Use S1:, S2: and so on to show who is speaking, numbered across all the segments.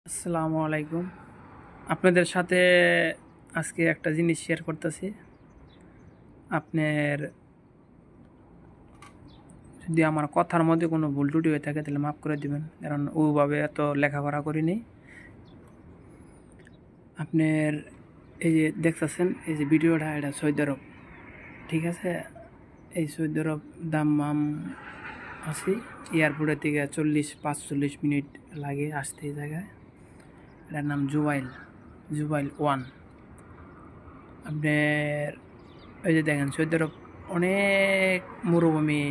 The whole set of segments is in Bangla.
S1: আসসালামু আলাইকুম। আপনাদের সাথে আজকে একটা জিনিস শেয়ার করতেছি। আপনার যদি আমার কথার মধ্যে কোনো ভুল ত্রুটি হয়ে থাকে তাহলে মাফ করে দিবেন, কারণ ওভাবে এত লেখাপড়া করিনি। আপনার এই যে দেখতেছেন, এই যে ভিডিওটা, এটা সৌদি আরব, ঠিক আছে? এই সৌদি আরব দাম্মাম আছি, এয়ারপোর্টের থেকে 45 মিনিট লাগে আসতে এই জায়গায়। এটার নাম জুবাইল 1। আপনার এই যে দেখেন, সৌদি আরব অনেক মরুভূমি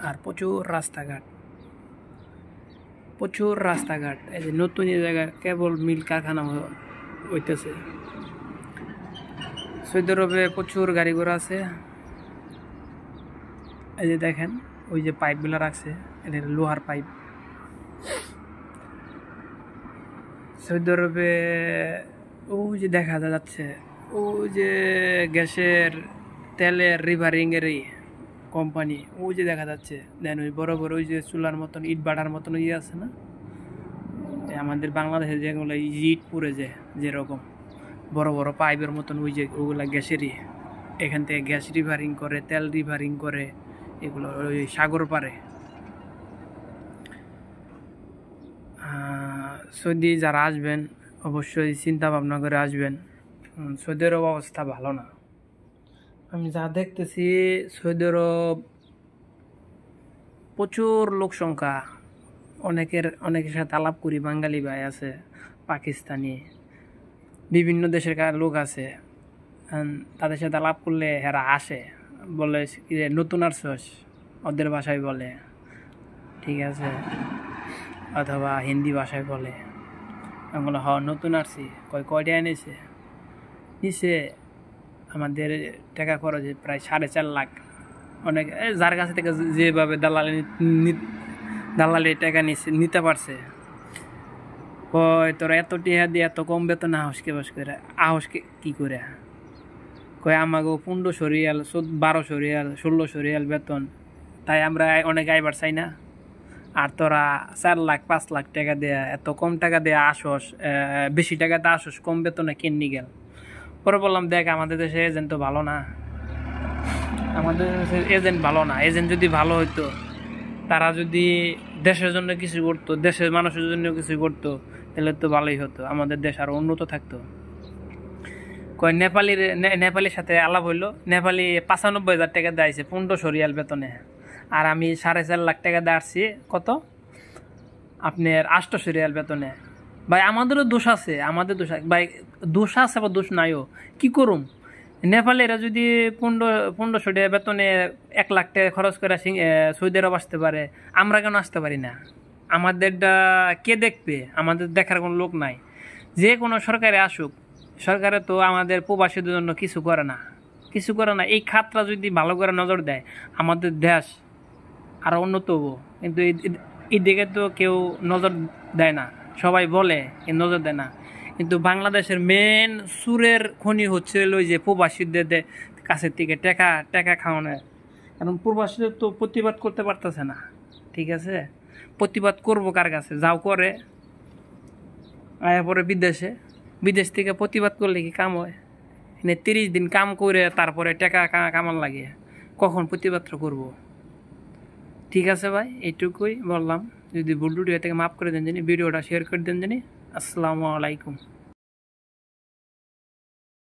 S1: আর প্রচুর রাস্তাঘাট। এই যে নতুন এই জায়গায় কেবল মিল কারখানা হইতেছে। সৌদি আরবে প্রচুর গাড়ি ঘোড়া আছে। এই যে দেখেন, ওই যে পাইপগুলো রাখছে, এটা লোহার পাইপ। সৌদি আরবে ওই যে দেখা যাচ্ছে, ওই যে গ্যাসের তেলের রিভারিংয়েরই কোম্পানি, ওই যে দেখা যাচ্ছে। দেন ওই বড় বড় ওই যে চুলার মতন, ইট বাটার মতন ইয়ে আছে না, আমাদের বাংলাদেশে যেগুলো ইট পুড়ে যায় যেরকম বড় বড় পাইপের মতন, ওই যে ওগুলা গ্যাসেরই। এখান থেকে গ্যাস রিভারিং করে, তেল রিভারিং করে, এগুলো ওই সাগর পারে। সৌদি যারা আসবেন অবশ্যই চিন্তা ভাবনা করে আসবেন। সৌদি আরব অবস্থা ভালো না। আমি যা দেখতেছি, সৌদি আরব প্রচুর লোক সংখ্যা। অনেকের সাথে আলাপ করি, বাঙালি ভাই আছে, পাকিস্তানি, বিভিন্ন দেশের লোক আছে। তাদের সাথে আলাপ করলে এরা আসে, বলে নতুন আসছস, ওদের ভাষায় বলে, ঠিক আছে, অথবা হিন্দি ভাষায় বলে। আমি বলে নতুন আসছি। কয়টা এনেছে? নিচে আমাদের টাকা খরচে প্রায় 4.5 লাখ। অনেক যার কাছ থেকে যেভাবে দালালি টাকা নিতে পারছে, কয় তোরা এত টিহা দিয়ে এত কম বেতন আহসকে কি করে? কয় আমাকে 1500 রিয়াল, 1200 রিয়াল, 1600 রিয়াল বেতন, তাই আমরা অনেক আইবার চাই না। আর তোরা 4 লাখ 5 লাখ টাকা দেয়া, এত কম টাকা দেয়া আসস, বেশি টাকাতে আসস, কম বেতনে কেননি গেল? পরে বললাম, দেখ, আমাদের দেশে এজেন্ট তো ভালো না। এজেন্ট যদি ভালো হইতো, তারা যদি দেশের জন্য কিছু করতো, দেশের মানুষের জন্য কিছু করতো, তাহলে তো ভালোই হতো, আমাদের দেশ আরো উন্নত থাকতো। কয় নেপালির সাথে আলাপ হইলো, নেপালি 95,000 টাকা দেয়ছে 1500 রিয়াল বেতনে, আর আমি 4.5 লাখ টাকা দিয়ে আসছি কত আপনার 800 রিয়াল বেতনে। ভাই আমাদেরও দোষ আছে, ভাই দোষ আছে বা দোষ নাইও, কি করুম? নেপালিরা যদি 1500 টাকা বেতনে 1 লাখ টাকা খরচ করে সৌদি আরব আসতে পারে, আমরা কেন আসতে পারি না? আমাদেরটা কে দেখবে? আমাদের দেখার কোনো লোক নাই। যে কোনো সরকারে আসুক, সরকারে তো আমাদের প্রবাসীদের জন্য কিছু করে না। এই খাতটা যদি ভালো করে নজর দেয়, আমাদের দেশ আরো উন্নত হবো। কিন্তু এই দিকে তো কেউ নজর দেয় না, সবাই বলে নজর দেয় না। কিন্তু বাংলাদেশের মেন সুরের খনি হচ্ছে ওই যে প্রবাসীদের কাছের থেকে টাকা খাওয়ানো। কারণ প্রবাসীদের তো প্রতিবাদ করতে পারতেছে না, ঠিক আছে? প্রতিবাদ করবো কার কাছে? যাও করে আয়া পরে বিদেশ থেকে প্রতিবাদ করলে কি কাম হয়? 30 দিন কাম করে তারপরে টাকা কামান লাগে, কখন প্রতিবাদটা করব? ঠিক আছে ভাই, এইটুকুই বললাম। যদি ভুল টুটি হয়ে থেকে মাফ করে দেন জানি, ভিডিওটা শেয়ার করে দেন জানি। আসসালামু আলাইকুম।